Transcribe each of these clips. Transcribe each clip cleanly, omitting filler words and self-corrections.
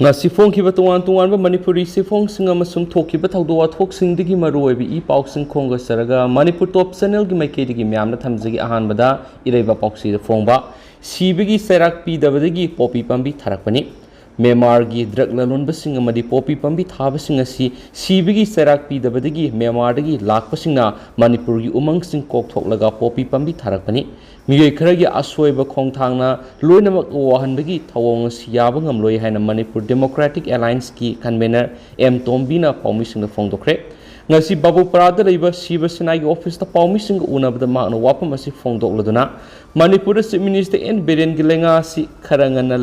ngasi phongkhiba tongan manipuri sifong singa masung thokhiba thawdo wathok singdigi maroibi I pausing khonga saraga manipur top channel gi maikedi myamna thamjigi ahanbada iraiba pausi da phongba sibigi serak pi dabadagi popi pambi tharakpani Myanmar gi drug lalon basing amadi popi pambi thabasing asi sibigi serak pi dabadagi Myanmar dagi lakpasingna manipur gi umang sing kok thoklaga popi pambi tharakpani miyoi kharagi aswoiba khongthangna loinamak wahanbagi thawong siyaba ngamloi haina Manipur Democratic Alliance ki convener M Tombina paumising phongdokre ngasi babu parada leiba siba senai gi office ta paumising unabda makna wapam asi phongdokladuna Manipur Chief Minister N Biren gilenga si kharangana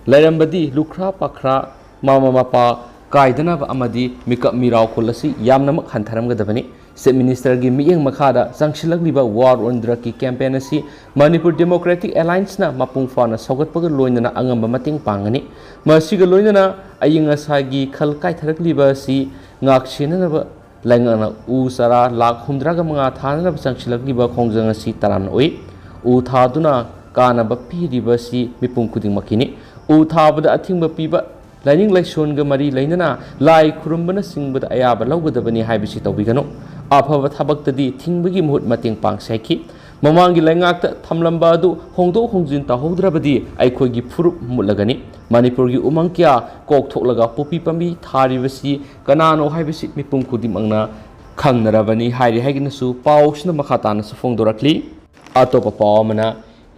Leikhre lukra pakra mama mapa kaidana amadi mikap mirau khulasi yamnamak hantharamgadabani Chief Minister gi miyeng makhada jangsilagliba war on drug ki campaign asi Manipur Democratic Alliance na mapung fana sogatpaga loinana angamba mating pangani masiga loinana ayinga sagi khal kai tharakliba si ngak sinanaba langana u sara lakh humdraga manga thana jangsilagliba khongjang asi taran oi u thaduna kana ba piriba si mipung kuding makini u thabada athingba piba Laining Laishon ga mari lainana lai khurumbana singbada ayaba lawgadabani haibisi tawbigano afaba thabaktadi thingbagi muhut mating pangsaiki mamangi laingakta thamlamba adu hongdo hongjin tahoudrabadi aikhoigi furup mulagani Manipur gi umangkya kok thoklaga popi pambi tharibasi kanano haibisi mipum khudimangna khangnarabani hairi haiginasu pausna makhatana su phongdorakli atopa pawmana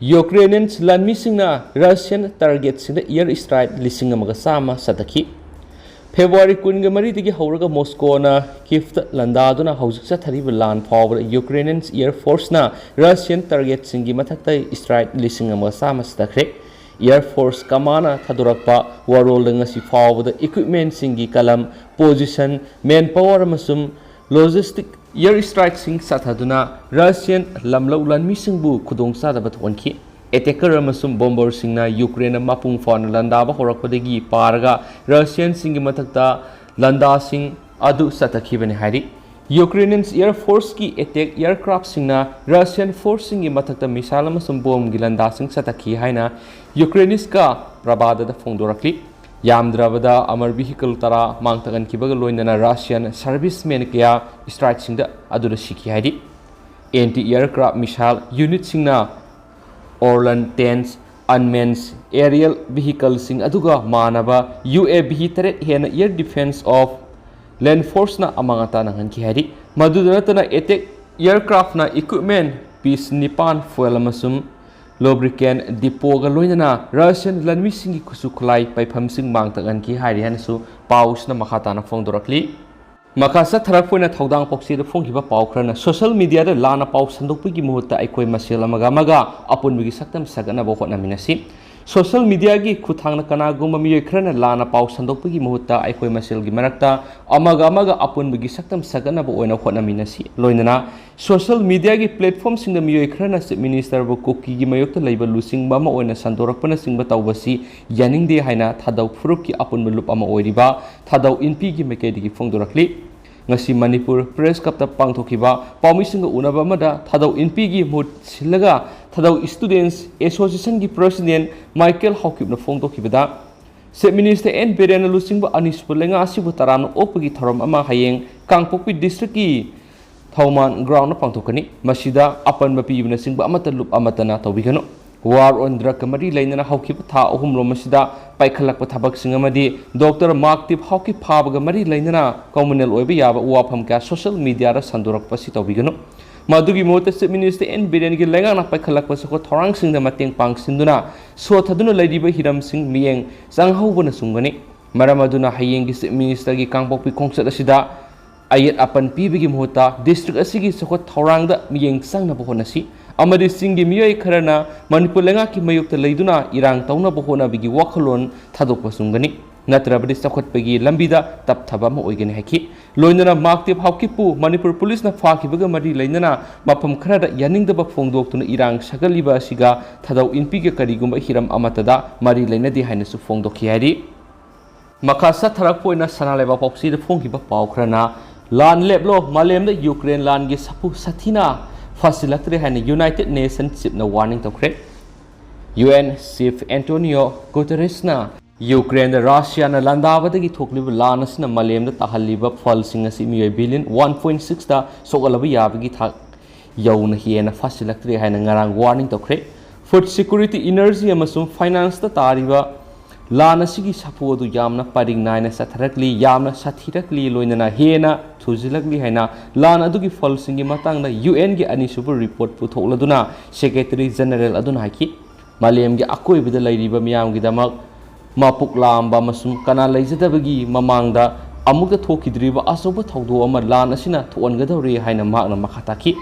Ukrainians lanmisingna Russian target sinda air strike lising amaga sama sataki February kunga mari digi hauraga Moscow na Kiev landaduna haujiksa thariba lan phawra Ukrainians air force na Russian target singi mathakta strike lising amaga sama satakre Air Force kamana thadurakpa warol ngasi phawda equipment singi kalam position manpower amasum logistic air strike sing sathaduna Russian lamlau lanmisingbu khudongsadaba thonki attacker amasum bomber singna Ukraine mapung fon landaba horakpadagi paraga Russian singi mathakta landa sing adu satakhibani hari Ukrainians Air Force ki attack aircraft singna Russian force singi mathakta missile amasum bomb gi landa sing satakhi haina Ukrainians ka prabada da phongdorakli Yamdrabada Amar vehicle tara mangtagan kibaga loinana Russian servicemen kya strike singda adura shiki haidi anti-aircraft missile unit singna Orlan tanks unmanned aerial vehicle sing aduga manaba UAV tare hena air defense of land force na amangata nangan ki haidi madudana attack aircraft na equipment piece nipan fuel amasum lubricant depot ga loinana Russian lanmi singi kusuklai paifam sing mangtagan ki hairi hanasu paus na makhata na phongdorakli makasa tharakpoina thaudang poksi da phonghiba paukrana social media da lana pau sandokpigi muhutta aikoi masel amaga apunbigi saktam sagana bo hotna minasi social media gi khuthangna kana gumba miyoi khrana lana pau sandokpigi muhutta aikoi masel gi marakta amaga apunbigi saktam sagana bo oina hotna minasi loinana social media gi platform singda miyoi khrana Chief Minister bo kuki gi mayokta leiba lusing ba ma oina sandorakpana singba tawbasi yaningde haina thadau phuruk ki apunba lup ama oiriba thadau inpi gi mekedi gi phongdorakli ngasi Manipur press kapta pangthokiba paumisinga unaba mada thadau inpi gi mut silaga thadau students association gi president Michael Hawkip na phongtokibada Chief Minister N Biren lusingba anispulenga asibu taran opagi thorom ama hayeng Kangpokpi district ki Thauman ground na pangthokani masida apan mapi ibna singba amata lup amatana tawbigano war on drug kamari lainana hawkip tha ahum ro masida paikhalakpa thabak singamadi Dr. Mark Tip hawkip phabaga mari lainana communal oiba yaba wafam ka social media ra sandurakpa si tawbigano madugi mota Chief Minister N Biren gi lenga na paikhalakpa sako thorang singda mateng pang sinduna so thaduna laidiba hiram sing miyeng sanghawbana sungani maramaduna hayeng gi Chief Minister gi Kangpokpi khongsat asida ayat apan pibigi muhota district asigi sokot thorangda miyeng sangna bohonasi amadi singi miyoi kharana Manipur lenga ki mayukta leiduna irang tauna bohona bigi wakhalon thadokpa sungani natrabadi sakotpagi lambida tapthaba ma oigani haki loinana maktip hawkipu Manipur police na phakibaga mari leinana mapam kharada yaningdaba phongdoktuna irang sagaliba asiga thadau inpige karigumba hiram amatada mari leinadi hainasu phongdokhi hari makasa tharakpoina sanaleba popsi de phonghiba pawkhrana lan leblo malemda Ukraine lan gi sapu sathina fasilaktre haina United Nations chip na warning tokre UN Chief Antonio Guterres na Ukraine Russia लांदाबदगी थोकलिबा लान असना मलेमदा ताहलिबा फलसिंग असि मियोय billion 1.6 दा सोगलबा याबगी थाक यौना हेना फासिलक्ट्री हायना ngarang warning तोखरे फूड सिक्योरिटी एनर्जी अमसुम फाइनेंस दा तारिबा लान असigi साफु अदु यामना परिंग नायना साथरकली यामना साथिरकली लोइनना हेना थुजिलकली हायना लान अदुगी फलसिंगी मतंगना यूएन गी अनिसुबु रिपोर्ट पुथोकलदुना सेक्रेटरी जनरल अदुना हाकी मालेमगी अकोइबदा लैरिबा मियामगी दमक मापुक लांबा मसुम कना लैजदबगी ममांगदा अमुक थोकिद्रिबा अचौबा थौदो अमा लान असिना थोअनगदौरे हायना माकना मखाताकी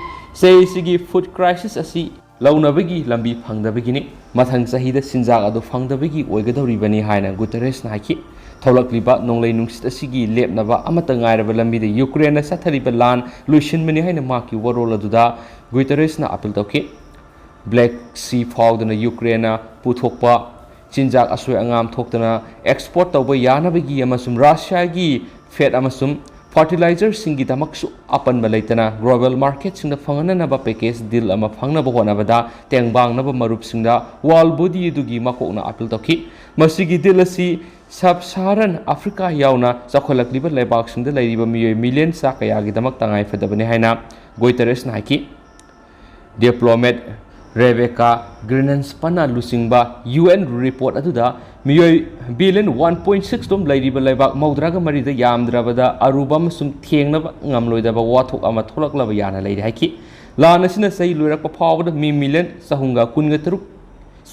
सेसिगी फूड क्राइसिस असि लौनबगी लंबी फंगदबगिनी मथंग चहीदा सिंजाक अदु फंगदबगी ओइगदौरिबनी हायना गुतरेसना हाकी थौलक्लिबा नोंलै नुंसित असिगी लेपनबा अमता ngairaba लंबीदा यूक्रेन साथरिबा लान लुइसिनबनी हायना माकी वरोल अदुदा गुतरेसना अपील तौकी ब्लैक सी फाउदना यूक्रेन पुथोकपा चिंजाक असोय अंगाम थोक्तना एक्सपोर्ट तौबा यानबगी अमसुम रशियागी फेट अमसुम फर्टिलाइजर सिंगी दमकसु अपनबा लेतना ग्लोबल मार्केट सिंगदा फंगननबा पैकेज डील अमा फंगनबा होनबदा तेंगबांगनबा मरुप सिंगदा वर्ल्ड बॉडी दुगी मकोकना अपील तौकी मसिगी डील असि सब साहारन अफ्रीका यावना चखलकलिबा लेबाक सिंगदा लैरिबा मियोय मिलियन सा कयागी दमक तंगाय फदबने हायना गोइतरेसना हाकी डिप्लोमेट रेबेका ग्रीनन्स पना लुसिंगबा यूएन रिपोर्ट अदुदा मियोय बिलियन 1.6 तोम लैरिबा लेबाक मौद्रागा मरिदा यामद्राबदा Aruba मसुम थेंगनबा ngamloidaba wathok ama tholaklaba yana leiri haiki lan asina sei loirakpa phawda mi million sahunga kunga taruk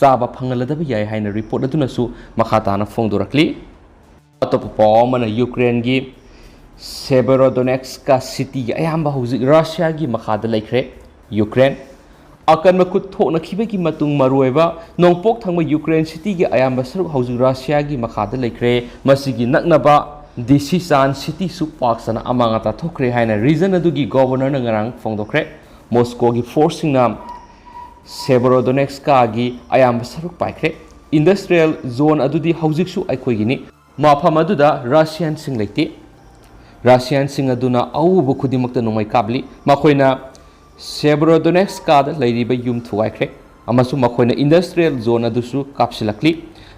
saba phangaladaba yai haina report aduna su makhata na phongdorakli atop pawmana ukraine gi Severodonetsk city gi ayamba hojik russia gi makhada Leikhre ukraine अकन मकुत थोकना खिबेगी मतुंग मरुएबा नोंपोक थंगबा Ukraine city की अयाम्बा सरुक हौजिक Russia की मखादा लेख्रे मसिगी नकनबा दिसी सान city सु पाक्सना अमांगता थोखरे हायना reason अदुगी governor न ngarang फोंगदोखरे Moscow की forcing नाम सेवरोडोनेक्स्क की अयाम्बा सरुक पाइख्रे इंडस्ट्रियल जोन अदुदी हौजिक सु अखोइगिनी माफम अदुदा रशियन सिंग लेते रशियन सिंग अदुना अउबु खुदिमक्ता नोंमै काबली मखोइना Severodonetsk लैरिबा युम थुगाइख्रे अमसु मखोइना इंडस्ट्रियल जोन अदुसु कापसिलक्ली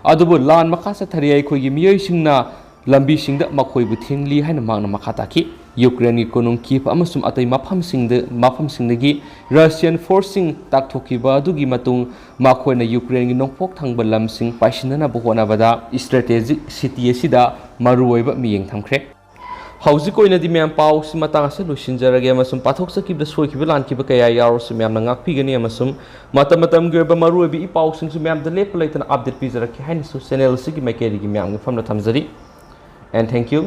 अदुबु लान मखा सथरि अखोइगी मियोइसिंगना लंबीसिंगदा मखोइबु थिंगली हायना मांगना मखाताकी यूक्रेन की कोनुंग कीप अमसुम अतै मफमसिंगदगी रशियन फोर्सिंग ताकथोकिबा अदुगी मतुंग मखोइना यूक्रेन की नोंपोक थंगबा लमसिंग पाइसिनना बहोनाबदा स्ट्रेटेजिक सिटी असिदा मरुओइबा मियेंग थमख्रे हौजिक ओइनदि म्याम पाउ सिमतांग से लुसिनजरगे अमसुम पाथोक सकिबदा सोइखिबा लानखिबा कया यारोसु म्यामना ngakpigani अमसुम मतम गेबा मरुओइबि इपाउ सिंगसु म्यामदा लेप लेतना अपडेट पिजरखि हाइनसु चैनल सिगी माइकेरिगी म्यामगे फमना थमजरी एंड थैंक यू